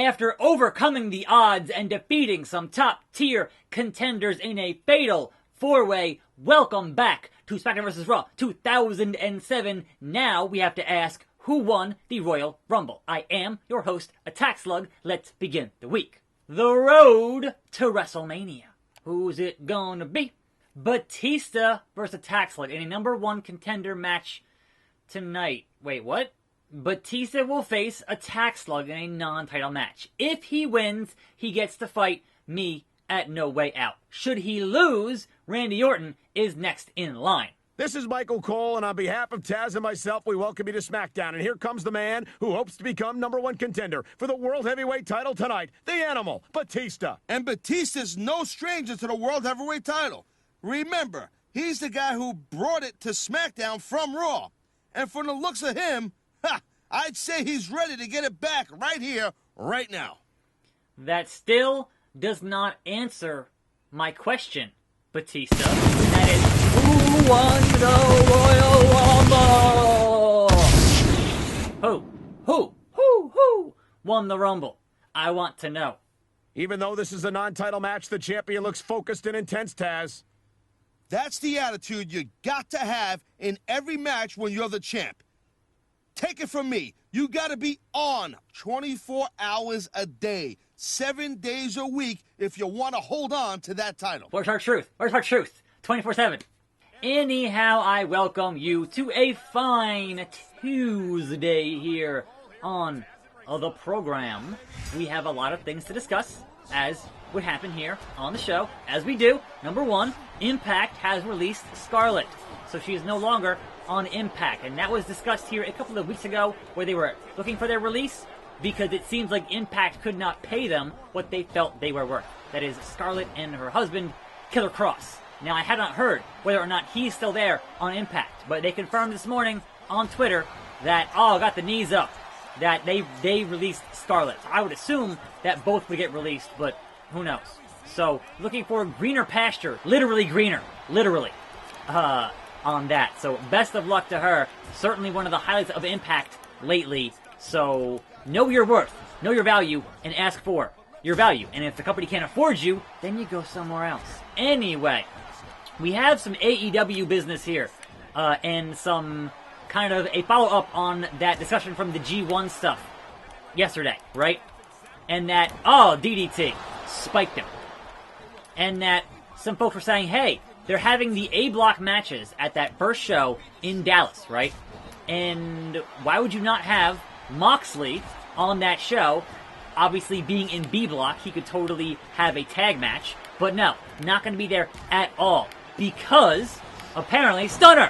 after overcoming the odds and defeating some top-tier contenders in a fatal four-way, welcome back to Smackdown vs. RAW 2007. Now we have to ask, who won the Royal Rumble? I am your host, Attack Slug. Let's begin the week. The road to WrestleMania. Who's it gonna be? Batista versus Attack Slug in a #1 contender match tonight. Wait, what? Batista will face Attack Slug in a non-title match. If he wins, he gets to fight me at No Way Out. Should he lose, Randy Orton is next in line. This is Michael Cole, and on behalf of Taz and myself, we welcome you to SmackDown. And here comes the man who hopes to become #1 contender for the World Heavyweight title tonight, the Animal, Batista. And Batista's no stranger to the World Heavyweight title. Remember, he's the guy who brought it to SmackDown from Raw. And from the looks of him, I'd say he's ready to get it back right here, right now. That still does not answer my question, Batista. That is, who won the Royal Rumble? Who won the Rumble? I want to know. Even though this is a non-title match, the champion looks focused and intense, Taz. That's the attitude you got to have in every match when you're the champ. Take it from me. You got to be on 24 hours a day, 7 days a week if you want to hold on to that title. Where's our truth? 24/7. Anyhow, I welcome you to a fine Tuesday here on the program. We have a lot of things to discuss, as would happen here on the show, as we do. #1, Impact has released Scarlett, so she is no longer on Impact, and that was discussed here a couple of weeks ago, where they were looking for their release, because it seems like Impact could not pay them what they felt they were worth. That is, Scarlett and her husband, Killer Cross. Now, I had not heard whether or not he's still there on Impact, but they confirmed this morning on Twitter that, got the knees up, that they released Scarlett. I would assume that both would get released, but who knows? So, looking for greener pasture, literally greener, on that. So, best of luck to her. Certainly one of the highlights of Impact lately. So, know your worth, know your value, and ask for your value. And if the company can't afford you, then you go somewhere else. Anyway, we have some AEW business here, and some kind of a follow-up on that discussion from the G1 stuff yesterday, right? And that, DDT spiked him. And that some folks were saying, hey, they're having the A-block matches at that first show in Dallas, right? And why would you not have Moxley on that show? Obviously, being in B-block, he could totally have a tag match. But no, not going to be there at all. Because, apparently, Stunner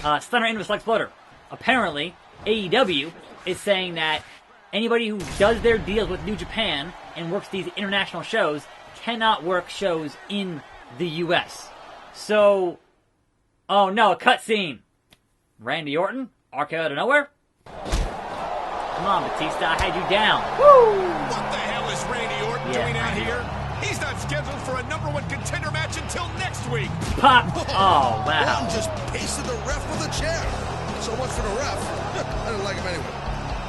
into a Select Exploder. Apparently, AEW is saying that anybody who does their deals with New Japan and works these international shows cannot work shows in the U.S. So, a cutscene. Randy Orton, RKO out of nowhere? Come on, Batista, I had you down. Woo! What the hell is Randy Orton doing out here? He's not scheduled for a #1 contender match until next week. Pop! Oh, wow. Orton just pasted the ref with a chair. So much for the ref. I didn't like him anyway.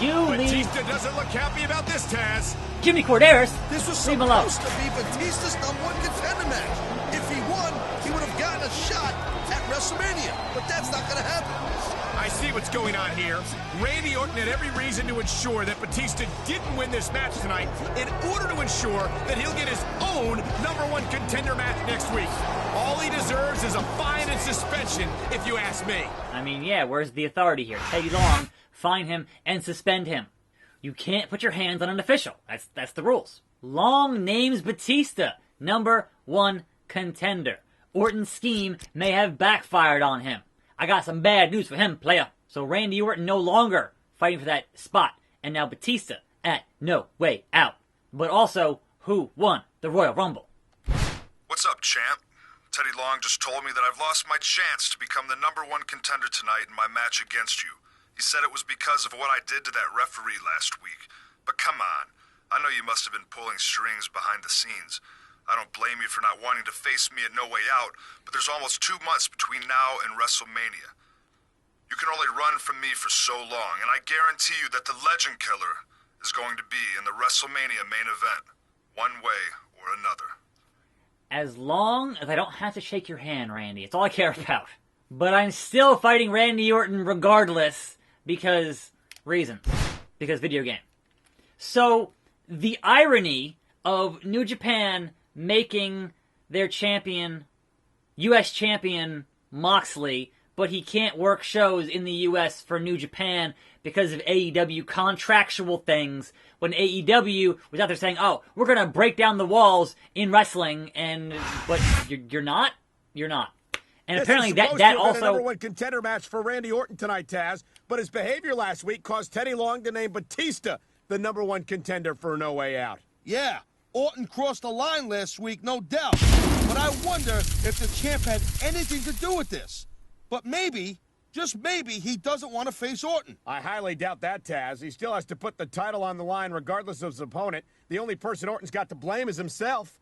Batista doesn't look happy about this, Taz. Jimmy Corderas, this was leave him alone. supposed to be Batista's #1 contender match. If he won, he would have gotten a shot at WrestleMania. But that's not going to happen. I see what's going on here. Randy Orton had every reason to ensure that Batista didn't win this match tonight in order to ensure that he'll get his own #1 contender match next week. All he deserves is a fine and suspension, if you ask me. I mean, yeah, where's the authority here? Teddy Long, fine him and suspend him. You can't put your hands on an official. That's the rules. Long names Batista #1 contender. Orton's scheme may have backfired on him. I got some bad news for him, playa. So Randy Orton no longer fighting for that spot. And now Batista at No Way Out. But also, who won the Royal Rumble? What's up, champ? Teddy Long just told me that I've lost my chance to become the #1 contender tonight in my match against you. He said it was because of what I did to that referee last week. But come on, I know you must have been pulling strings behind the scenes. I don't blame you for not wanting to face me at No Way Out, but there's almost 2 months between now and WrestleMania. You can only run from me for so long, and I guarantee you that the Legend Killer is going to be in the WrestleMania main event, one way or another. As long as I don't have to shake your hand, Randy, it's all I care about. But I'm still fighting Randy Orton regardless because reasons. Because video game. So, the irony of New Japan making their champion, U.S. champion, Moxley, but he can't work shows in the U.S. for New Japan because of AEW contractual things, when AEW was out there saying, oh, we're going to break down the walls in wrestling, but you're not? You're not. And this apparently that also... the number one contender match for Randy Orton tonight, Taz, but his behavior last week caused Teddy Long to name Batista the number one contender for No Way Out. Yeah, Orton crossed the line last week, no doubt. But I wonder if the champ had anything to do with this. But maybe, just maybe, he doesn't want to face Orton. I highly doubt that, Taz. He still has to put the title on the line regardless of his opponent. The only person Orton's got to blame is himself.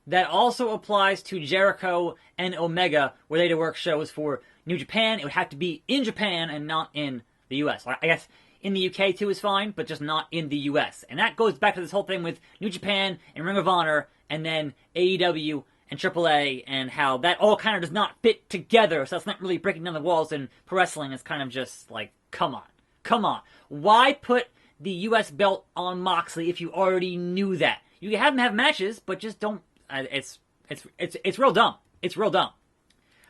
That also applies to Jericho and Omega, where they had to work shows for New Japan. It would have to be in Japan and not in the U.S. I guess in the UK too is fine, but just not in the U.S. And that goes back to this whole thing with New Japan and Ring of Honor, and then AEW and AAA, and how that all kind of does not fit together. So it's not really breaking down the walls in pro wrestling. It's kind of just like, come on. Why put the U.S. belt on Moxley if you already knew that? You can have him have matches, but just don't. It's real dumb. It's real dumb.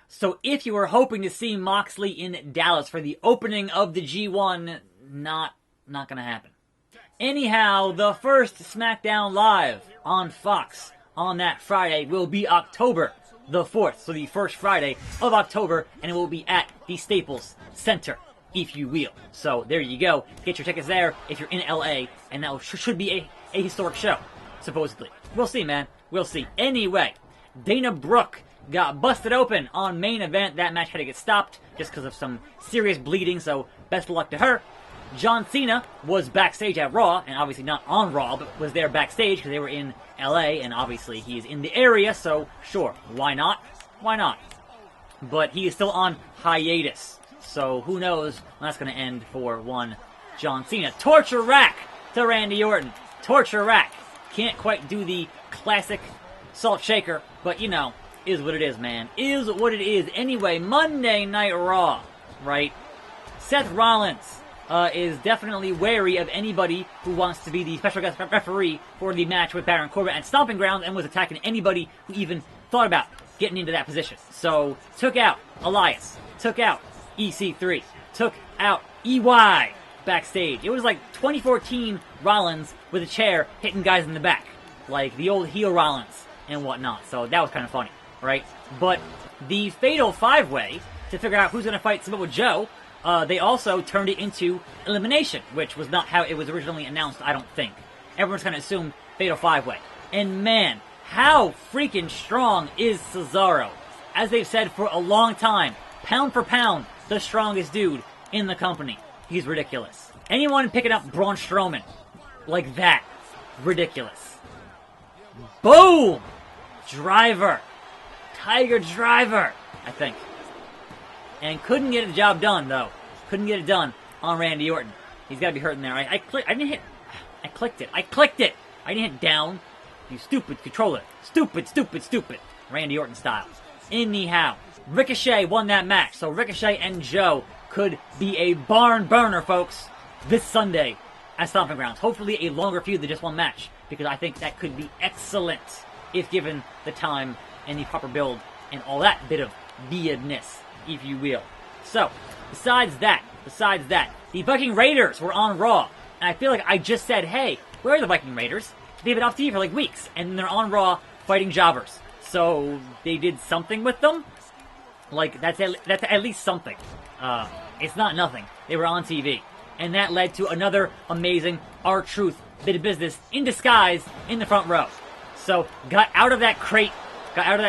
So if you were hoping to see Moxley in Dallas for the opening of the G1, not gonna happen. Anyhow, the first SmackDown Live on Fox on that Friday will be October the 4th. So the first Friday of October, and it will be at the Staples Center, if you will. So there you go. Get your tickets there if you're in LA, and that should be a historic show, supposedly. We'll see, man. We'll see. Anyway, Dana Brooke got busted open on main event. That match had to get stopped just because of some serious bleeding, so best of luck to her. John Cena was backstage at Raw, and obviously not on Raw, but was there backstage because they were in LA, and obviously he's in the area, so sure, why not? Why not? But he is still on hiatus, so who knows when that's going to end for one John Cena. Torture rack to Randy Orton. Torture rack. Can't quite do the classic salt shaker, but you know, is what it is, man. Is what it is. Anyway, Monday Night Raw, right? Seth Rollins is definitely wary of anybody who wants to be the special guest referee for the match with Baron Corbin at Stomping Grounds, and was attacking anybody who even thought about getting into that position. So, took out Elias, took out EC3, took out EY backstage. It was like 2014 Rollins with a chair hitting guys in the back, like the old heel Rollins and whatnot. So that was kind of funny, right? But the Fatal 5-Way to figure out who's going to fight Samoa Joe, they also turned it into elimination, which was not how it was originally announced, I don't think. Everyone's kind of assumed Fatal 5-Way. And man, how freaking strong is Cesaro? As they've said for a long time, pound for pound, the strongest dude in the company. He's ridiculous. Anyone picking up Braun Strowman like that, ridiculous. Boom! Driver. Tiger Driver, I think. And couldn't get the job done, though. Couldn't get it done on Randy Orton. He's got to be hurting there. I clicked it. I didn't hit down. You stupid controller. Stupid. Randy Orton style. Anyhow, Ricochet won that match. So Ricochet and Joe could be a barn burner, folks, this Sunday at Stomping Grounds. Hopefully a longer feud than just one match, because I think that could be excellent if given the time and the proper build and all that bit of weirdness, if you will. So, besides that, the Viking Raiders were on Raw, and I feel like I just said, hey, where are the Viking Raiders? They've been off TV for like weeks, and they're on Raw fighting jobbers. So, they did something with them? Like, that's at least something. It's not nothing. They were on TV. And that led to another amazing R-Truth bit of business in disguise in the front row. So, got out of that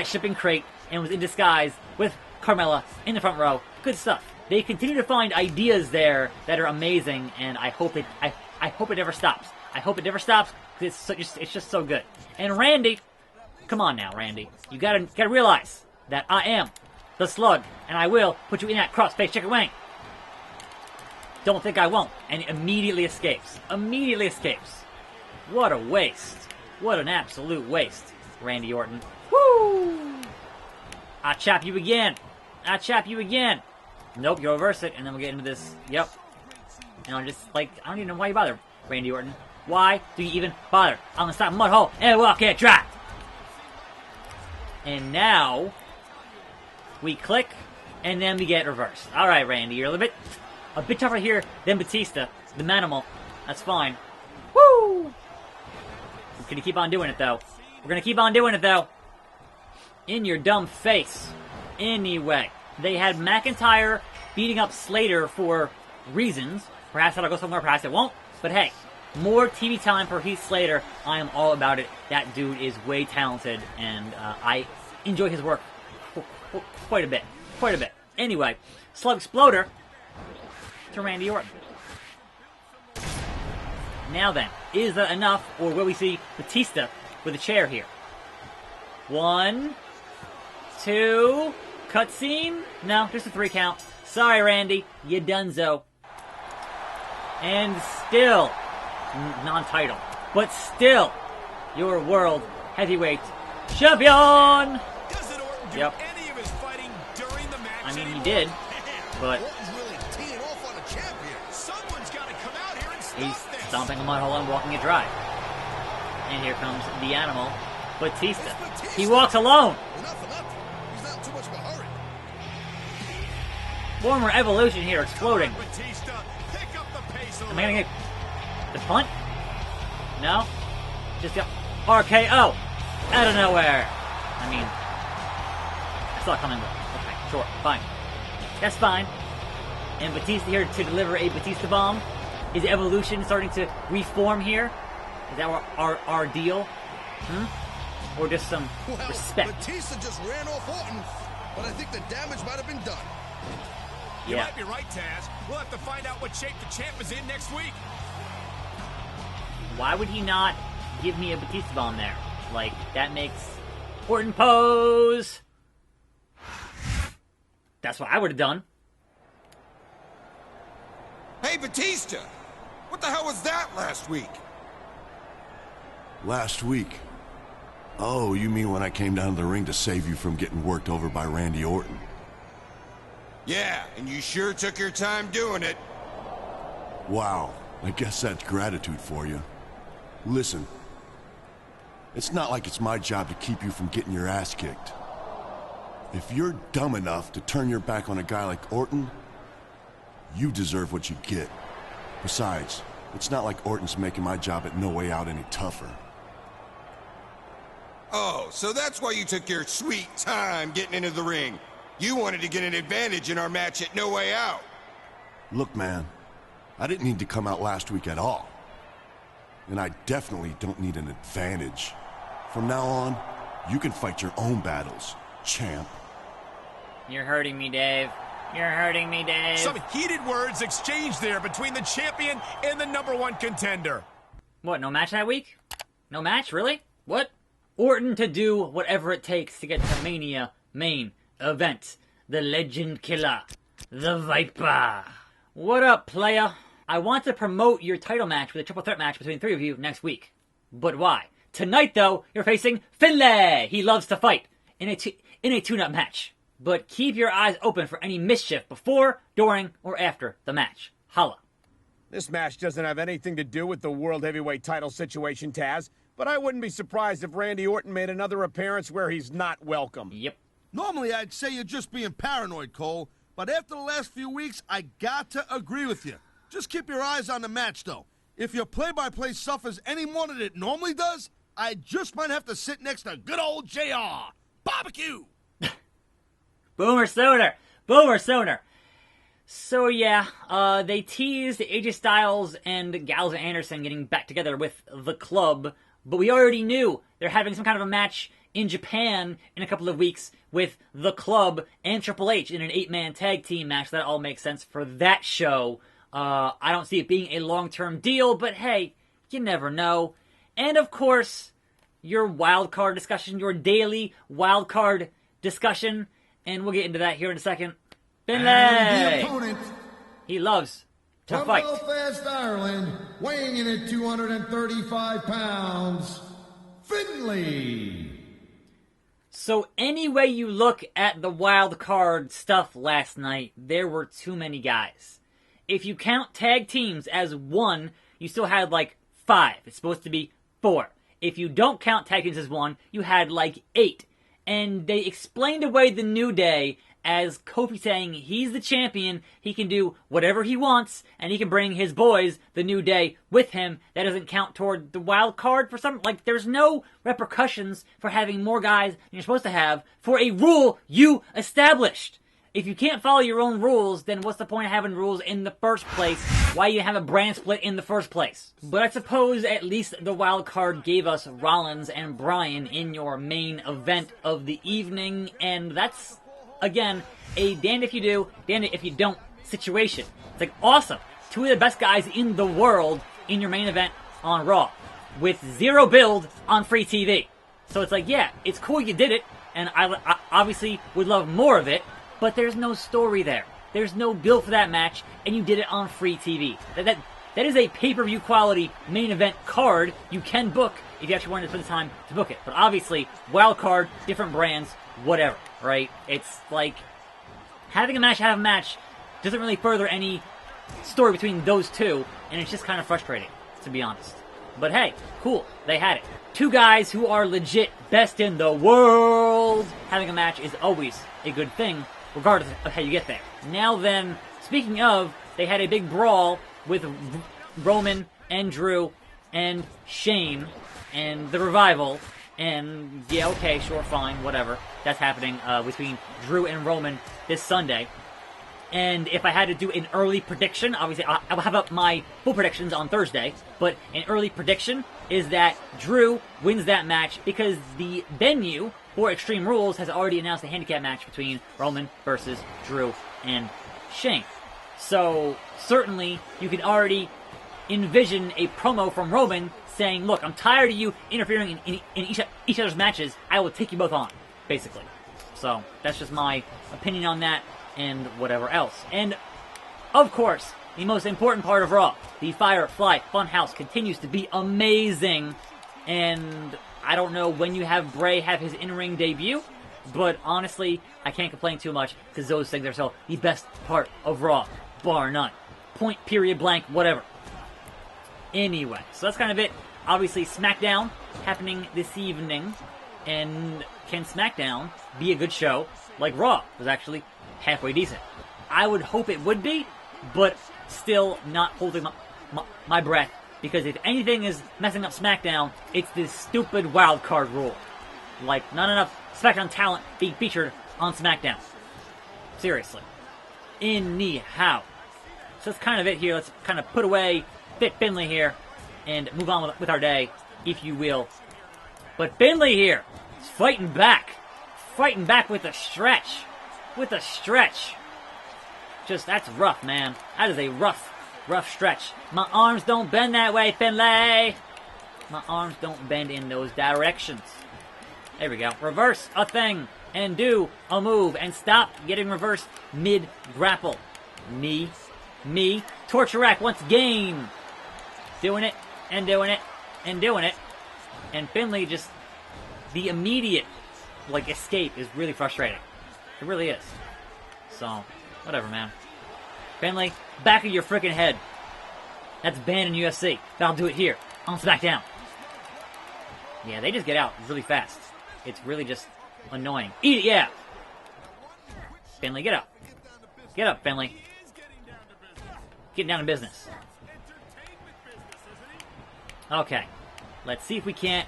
shipping crate, and was in disguise with Carmella in the front row. Good stuff. They continue to find ideas there that are amazing, and I hope it never stops. I hope it never stops, because it's just so good. And Randy, come on now, Randy. You gotta realize that I am the Slug, and I will put you in that crossface chicken wing. Don't think I won't. And immediately escapes. Immediately escapes. What a waste. What an absolute waste, Randy Orton. Woo! I chop you again. I chop you again. Nope, you reverse it, and then we'll get into this. Yep. And I'm just like, I don't even know why you bother, Randy Orton. Why do you even bother? I'm gonna stop mud hole and walk it dry. And now we click, and then we get reversed. All right, Randy, you're a bit tougher here than Batista, the Manimal. That's fine. Woo! We're gonna keep on doing it though. We're gonna keep on doing it though. In your dumb face. Anyway, they had McIntyre beating up Slater for reasons. Perhaps that'll go somewhere, perhaps it won't. But hey, more TV time for Heath Slater. I am all about it. That dude is way talented, and I enjoy his work quite a bit. Quite a bit. Anyway, Slug Exploder to Randy Orton. Now then, is that enough, or will we see Batista with a chair here? 1, 2, cutscene? No, just a 3 count. Sorry, Randy, you donezo. And still, non-title, but still, your world heavyweight champion! Doesn't Orton do any of his fighting during the match? I mean, he did, but Orton's really teeing off on the champ here. Someone's got to come out here and stop he's this. stomping a mud hole and walking it dry. And here comes the animal, Batista. He walks alone! Well, not for nothing. He's not in too much of a hurry. Former Evolution here exploding. Batista, pick up the pace a Am I gonna little. get the punt? No? Just the RKO out of nowhere. I mean, I saw it coming, but okay, sure, fine. That's fine. And Batista here to deliver a Batista bomb. Is Evolution starting to reform here? Is that our deal? Or just some respect? Batista just ran off Orton, but I think the damage might have been done. You Yeah. might be right, Taz. We'll have to find out what shape the champ is in next week. Why would he not give me a Batista bomb there? Like, that makes Orton pose. That's what I would have done. Hey, Batista! What the hell was that last week? Last week? Oh, you mean when I came down to the ring to save you from getting worked over by Randy Orton? Yeah, and you sure took your time doing it. Wow, I guess that's gratitude for you. Listen, it's not like it's my job to keep you from getting your ass kicked. If you're dumb enough to turn your back on a guy like Orton, you deserve what you get. Besides, it's not like Orton's making my job at No Way Out any tougher. Oh, so that's why you took your sweet time getting into the ring. You wanted to get an advantage in our match at No Way Out. Look, man, I didn't need to come out last week at all. And I definitely don't need an advantage. From now on, you can fight your own battles, champ. You're hurting me, Dave. You're hurting me, Dave. Some heated words exchanged there between the champion and the #1 contender. What, no match that week? No match? Really? What? Orton to do whatever it takes to get to Mania main event. The Legend Killer. The Viper. What up, playa? I want to promote your title match with a triple threat match between 3 of you next week. But why? Tonight, though, you're facing Finlay. He loves to fight in a tune-up match. But keep your eyes open for any mischief before, during, or after the match. Holla. This match doesn't have anything to do with the World Heavyweight title situation, Taz, but I wouldn't be surprised if Randy Orton made another appearance where he's not welcome. Yep. Normally, I'd say you're just being paranoid, Cole, but after the last few weeks, I got to agree with you. Just keep your eyes on the match, though. If your play-by-play suffers any more than it normally does, I just might have to sit next to good old JR. Barbecue! Boomer Sooner! Boomer Sooner! So yeah, they teased AJ Styles and Gallows and Anderson getting back together with the club, but we already knew they're having some kind of a match in Japan in a couple of weeks with the club and Triple H in an 8-man tag team match. That all makes sense for that show. I don't see it being a long-term deal, but hey, you never know. And of course, your wildcard discussion, your daily wildcard discussion, and we'll get into that here in a second. Finlay! He loves to From fight. Belfast, Ireland, weighing in at 235 pounds, Finley. So any way you look at the wild card stuff last night, there were too many guys. If you count tag teams as one, you still had like 5. It's supposed to be 4. If you don't count tag teams as one, you had like 8. And they explained away the New Day as Kofi saying he's the champion, he can do whatever he wants, and he can bring his boys, the New Day, with him. That doesn't count toward the wild card for some, like, there's no repercussions for having more guys than you're supposed to have for a rule you established. If you can't follow your own rules, then what's the point of having rules in the first place? Why you have a brand split in the first place? But I suppose at least the wild card gave us Rollins and Bryan in your main event of the evening, and that's, again, a damned if you do, damned if you don't situation. It's like, awesome. 2 of the best guys in the world in your main event on Raw, with 0 build on free TV. So it's like, yeah, it's cool you did it, and I obviously would love more of it, but there's no story there. There's no build for that match, and you did it on free TV. That is a pay-per-view quality main event card you can book if you actually wanted to spend the time to book it. But obviously, wild card, different brands, whatever, right? It's like, having a match have a match doesn't really further any story between those two, and it's just kind of frustrating, to be honest. But hey, cool, they had it. 2 guys who are legit best in the world having a match is always a good thing, regardless of how you get there. Now then, speaking of, they had a big brawl with Roman and Drew and Shane and the Revival, and yeah, okay, sure, fine, whatever. That's happening between Drew and Roman this Sunday. And if I had to do an early prediction, obviously I will have up my full predictions on Thursday, but an early prediction is that Drew wins that match because the venue for Extreme Rules has already announced a handicap match between Roman versus Drew and Shane. So certainly you can already envision a promo from Roman saying, look, I'm tired of you interfering in each other's matches. I will take you both on, basically. So that's just my opinion on that and whatever else. And of course, the most important part of Raw, the Firefly Funhouse, continues to be amazing. And I don't know when you have Bray have his in-ring debut, but honestly, I can't complain too much because those things are so the best part of Raw, bar none. Point, period, blank, whatever. Anyway, so that's kind of it. Obviously, SmackDown happening this evening, and can SmackDown be a good show like Raw was actually halfway decent? I would hope it would be, but still not holding my breath, because if anything is messing up SmackDown, it's this stupid wildcard rule. Like, not enough SmackDown talent being featured on SmackDown. Seriously. Anyhow. So that's kind of it here. Let's kind of put away Fit Finley here and move on with our day, if you will. But Finley here is fighting back. Fighting back with a stretch. With a stretch. Just, that's rough, man. That is a rough stretch. My arms don't bend that way, Finlay. My arms don't bend in those directions. There we go. Reverse a thing and do a move and stop getting reversed mid-grapple. Me. Torture rack once again. Doing it and doing it and doing it. And Finlay just, the immediate, like, escape is really frustrating. It really is. So, whatever, man. Finlay, back of your freaking head. That's banned in UFC. But I'll do it here on SmackDown. Yeah, they just get out really fast. It's really just annoying. Eat it, yeah! Finlay, get up. Get up, Finlay. Getting down to business. Okay. Let's see if we can't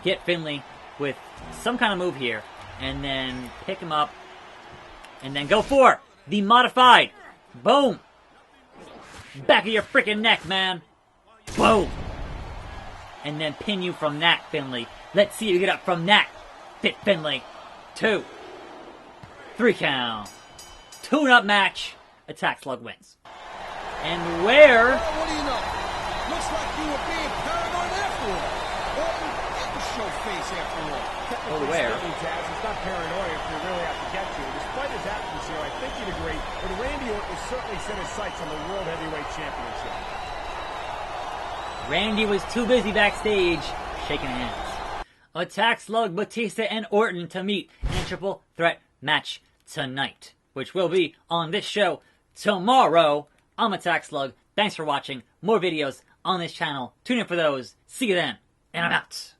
get Finlay with some kind of move here. And then pick him up. And then go for the modified. Boom. Back of your freaking neck, man. Boom. And then pin you from that, Finlay. Let's see you get up from that. Fit Finlay. 2. 3 count. Tune-up match. Attack Slug wins. And where... Well, what do you know? Looks like you were being paranoid after all. Orton getting show face after all. Oh, where? It's not paranoia if you really have to get to. Despite his absence here, I think you'd agree, but Randy Orton has certainly set his sights on the World Heavyweight Championship. Randy was too busy backstage shaking hands. Attack Slug, Batista, and Orton to meet in a triple threat match tonight, which will be on this show tomorrow. I'm Attack Slug. Thanks for watching. More videos on this channel. Tune in for those. See you then. And I'm out.